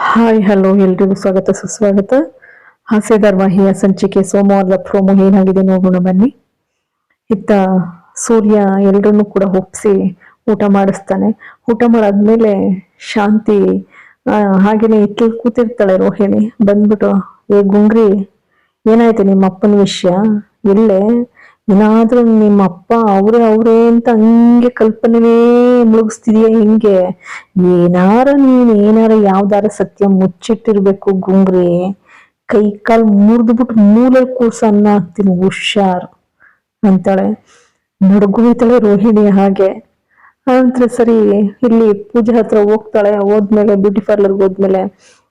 Hi hello ಎಲ್ರಿಗೂ ಸ್ವಾಗತ ಸುಸ್ವಾಗತ. ಹಾಸ್ಯ ಧಾರಾವಾಹಿಯ ಸಂಚಿಕೆ ಸೋಮವಾರದ ಪ್ರೋಮೋ ಏನಾಗಿದೆ ನೋಡೋಣ ಬನ್ನಿ. ಇತ್ತ ಸೂರ್ಯ ಎಲ್ರನ್ನೂ ಕೂಡ ಒಪ್ಸಿ ಊಟ ಮಾಡಿಸ್ತಾನೆ. ಊಟ ಮಾಡಾದ್ಮೇಲೆ ಶಾಂತಿ ಹಾಗೇನೆ ಇತ್ತು ಕೂತಿರ್ತಾಳೆ. ರೋಹಿಣಿ ಬಂದ್ಬಿಟ್ಟು, ಏ ಗುಂಗ್ರಿ, ಏನಾಯ್ತು ನಿಮ್ಮ ಅಪ್ಪನ ವಿಷಯ? ಇಲ್ಲೇ ಏನಾದ್ರೂ ನಿಮ್ಮ ಅಪ್ಪ ಅವ್ರೇ ಅಂತ ಹಂಗೆ ಕಲ್ಪನೆ ಮುಳುಗಿಸ್ತಿದೀಯ ಹಿಂಗೆ? ಏನಾರ ಯಾವ್ದಾರ ಸತ್ಯ ಮುಚ್ಚಿಟ್ಟಿರ್ಬೇಕು ಗುಂಗ್ರಿ. ಕೈ ಕಾಲ್ ಮುರಿದ್ಬಿಟ್ಟು ಮೂಲೆ ಕೂಸ ಅನ್ನ ಹಾಕ್ತೀನಿ, ಹುಷಾರ್ ಅಂತಾಳೆ. ನಡ್ಗೋಯ್ತಾಳೆ ರೋಹಿಣಿ. ಹಾಗೆ ಅಂತ ಸರಿ ಇಲ್ಲಿ ಪೂಜೆ ಹತ್ರ ಹೋಗ್ತಾಳೆ. ಹೋದ್ಮೇಲೆ ಬ್ಯೂಟಿ ಪಾರ್ಲರ್ಗೆ ಹೋದ್ಮೇಲೆ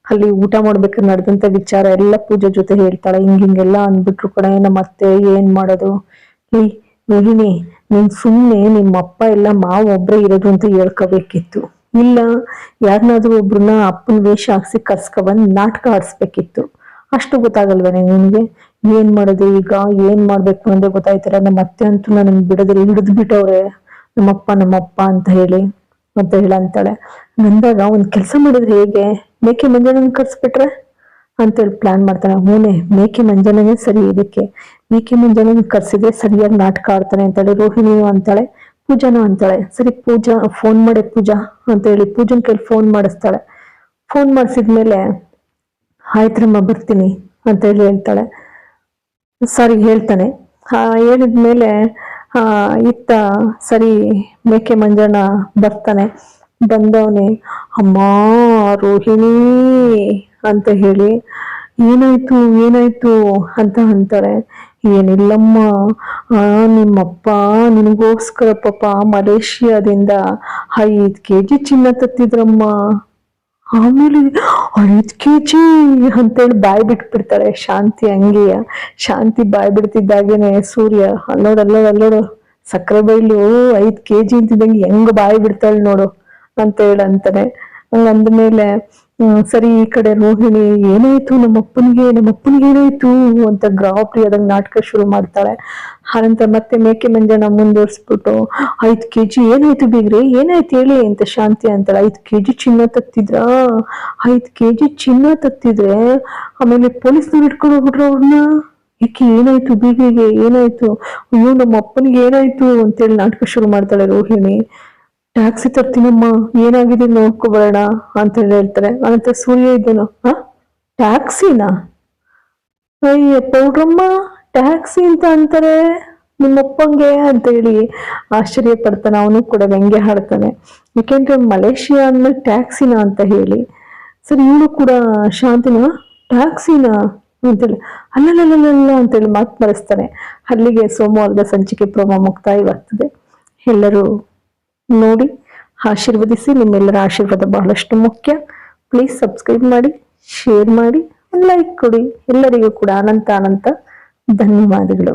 ಅಲ್ಲಿ ಊಟ ಮಾಡ್ಬೇಕಾದ್ರೆ ನಡೆದಂತ ವಿಚಾರ ಎಲ್ಲ ಪೂಜೆ ಜೊತೆ ಹೇಳ್ತಾಳೆ. ಹಿಂಗೆಲ್ಲ ಅಂದ್ಬಿಟ್ರು ಕಡೆ ನಮ್ಮ ಅತ್ತೆ, ಏನ್ ಮಾಡೋದು? ರೋಹಿಣಿ, ನೀನ್ ಸುಮ್ನೆ ನಿಮ್ಮ ಅಪ್ಪ ಎಲ್ಲ ಮಾವ ಒಬ್ರೇ ಇರೋದು ಅಂತ ಹೇಳ್ಕೋಬೇಕಿತ್ತು. ಇಲ್ಲ ಯಾರನ್ನಾದ್ರೂ ಒಬ್ರನ್ನ ಅಪ್ಪನ ವೇಷ ಹಾಕ್ಸಿ ಕರ್ಸ್ಕೊಬಂದ್ ನಾಟಕ ಆಡ್ಸ್ಬೇಕಿತ್ತು. ಅಷ್ಟು ಗೊತ್ತಾಗಲ್ವೇನೆ ನಿನ್ಗೆ? ಏನ್ ಮಾಡೋದು ಈಗ? ಏನ್ ಮಾಡ್ಬೇಕು ಅಂದ್ರೆ ಗೊತ್ತಾಯ್ತಾರ. ನಮ್ಮ ಅತ್ತೆ ಅಂತೂ ನನಗ್ ಬಿಡೋದ್ರಿ, ಹಿಡಿದು ಬಿಟ್ಟವ್ರೆ ನಮ್ಮಪ್ಪ ಅಂತ ಹೇಳಂತಾಳೆ. ನಂದಾಗ ಒಂದ್ ಕೆಲ್ಸ ಮಾಡಿದ್ರೆ ಹೇಗೆ? ಮೇಕೆ ಮಂಜಣ್ಣನ ಕರ್ಸ್ಬಿಟ್ರೆ ಅಂತೇಳಿ ಪ್ಲಾನ್ ಮಾಡ್ತಾನೆ. ಹೂನೆ, ಮೇಕೆ ಮಂಜಣ್ಣನೇ ಸರಿ ಇದಕ್ಕೆ. ಮೇಕೆ ಮಂಜಣ್ಣನ ಕರ್ಸಿದ್ರೆ ಸರಿಯಾಗಿ ನಾಟಕ ಆಡ್ತಾನೆ ಅಂತಾಳೆ. ರೋಹಿಣಿಯು ಅಂತಾಳೆ, ಪೂಜಾನು ಅಂತಾಳೆ. ಸರಿ ಪೂಜಾ, ಫೋನ್ ಮಾಡಿ ಪೂಜಾ ಅಂತ ಹೇಳಿ ಪೂಜನ್ ಕೈಲಿ ಫೋನ್ ಮಾಡಿಸ್ತಾಳೆ. ಫೋನ್ ಮಾಡಿಸಿದ್ಮೇಲೆ ಆಯ್ತ್ರಮ್ಮ ಬರ್ತೀನಿ ಅಂತ ಹೇಳ್ತಾಳೆ. ಸಾರಿ ಹೇಳ್ತಾನೆ. ಹೇಳಿದ್ಮೇಲೆ ಇತ್ತ ಸರಿ ಮೇಕೆ ಮಂಜಣ್ಣ ಬರ್ತಾನೆ. ಬಂದವನೇ, ಅಮ್ಮ ರೋಹಿಣಿ ಅಂತ ಹೇಳಿ, ಏನಾಯ್ತು ಅಂತ ಅಂತಾಳೆ. ಏನಿಲ್ಲಮ್ಮ, ನಿಮ್ಮಪ್ಪ ನಿನಗೋಸ್ಕರ ಪಾಪ ಮಲೇಷಿಯಾದಿಂದ 5 kg ಚಿನ್ನ ತತ್ತಿದ್ರಮ್ಮ. ಆಮೇಲೆ 5 kg ಅಂತೇಳಿ ಬಾಯ್ ಬಿಟ್ಬಿಡ್ತಾಳೆ ಶಾಂತಿ. ಹಂಗೆಯ ಶಾಂತಿ ಬಾಯ್ ಬಿಡ್ತಿದ್ದಾಗೇನೆ ಸೂರ್ಯ, ಅಲ್ಲೋಡು ಸಕ್ಕರೆ ಬೈಲು 5 kg ಅಂತಿದ್ದಂಗೆ ಹೆಂಗ್ ಬಾಯ್ ಬಿಡ್ತಾಳೆ ನೋಡು ಅಂತ ಅಂತಾನೆ. ಹಂಗಂದ್ಮೇಲೆ ಸರಿ ಈ ಕಡೆ ರೋಹಿಣಿ, ಏನಾಯ್ತು ನಮ್ಮಪ್ಪನ್ಗೆ ಏನಾಯ್ತು ಅಂತ ಗಾಬರಿ ಆದಂಗೆ ನಾಟಕ ಶುರು ಮಾಡ್ತಾಳೆ. ಹಾಗಂತ ಮತ್ತೆ ಮೇಕೆ ಮಂಜಣ್ಣ ಮುಂದುವರ್ಸ್ಬಿಟ್ಟು, 5 kg ಏನಾಯ್ತು ಬೀಗ್ರಿ, ಏನಾಯ್ತು ಹೇಳಿ ಅಂತ ಶಾಂತಿ ಅಂತಾಳೆ. 5 kg ಚಿನ್ನ ತತ್ತಿದ್ರ, 5 kg ಚಿನ್ನ ತತ್ತಿದ್ರೆ ಆಮೇಲೆ ಪೊಲೀಸ್ನವ್ರು ಇಟ್ಕೊಂಡು ಹೋಗ್ಬಿಟ್ರು ಅವ್ರನ್ನ. ಏಕೆ ಏನಾಯ್ತು ಬೀಗ್ರಿಗೆ, ಏನಾಯ್ತು? ಅಯ್ಯೋ ನಮ್ಮ ಅಪ್ಪನಿಗೆ ಏನಾಯ್ತು ಅಂತೇಳಿ ನಾಟಕ ಶುರು ಮಾಡ್ತಾಳೆ ರೋಹಿಣಿ. ಟ್ಯಾಕ್ಸಿ ತರ್ತೀನಮ್ಮ, ಏನಾಗಿದೆ ನೋಡ್ಕೊಬರೋಣ ಅಂತ ಹೇಳ್ತಾರೆ. ಅನಂತರ ಸೂರ್ಯ ಇದ್ದೇನು, ಟ್ಯಾಕ್ಸಿನಾ? ಅಯ್ಯ ಪೌಡ್ರಮ್ಮ, ಟ್ಯಾಕ್ಸಿ ಅಂತ ಅಂತಾರೆ ನಿಮ್ಮಪ್ಪಂಗೆ ಅಂತ ಹೇಳಿ ಆಶ್ಚರ್ಯ ಪಡ್ತಾನೆ. ಅವನು ಕೂಡ ವ್ಯಂಗ್ಯ ಹಾಡ್ತಾನೆ. ಯಾಕೆಂದ್ರೆ ಮಲೇಷಿಯಾ ಅಂದ್ಮೇಲೆ ಟ್ಯಾಕ್ಸಿನಾ ಅಂತ ಹೇಳಿ. ಸರಿ ಇವನು ಕೂಡ ಶಾಂತಿನ, ಟ್ಯಾಕ್ಸಿನಾ ಅಂತೇಳಿ, ಅಲ್ಲಲ್ಲ ಅಂತೇಳಿ ಮಾತು ಮರೆಸ್ತಾನೆ. ಅಲ್ಲಿಗೆ ಸೋಮವಾರದ ಸಂಚಿಕೆ ಪ್ರೋಮೋ ಮುಕ್ತಾಯವಾಗ್ತದೆ. ಎಲ್ಲರೂ ನೋಡಿ ಆಶೀರ್ವದಿಸಿ. ನಿಮ್ಮೆಲ್ಲರ ಆಶೀರ್ವಾದ ಬಹಳಷ್ಟು ಮುಖ್ಯ. ಪ್ಲೀಸ್ ಸಬ್ಸ್ಕ್ರೈಬ್ ಮಾಡಿ, ಶೇರ್ ಮಾಡಿ, ಲೈಕ್ ಕೊಡಿ. ಎಲ್ಲರಿಗೂ ಕೂಡ ಅನಂತ ಧನ್ಯವಾದಗಳು.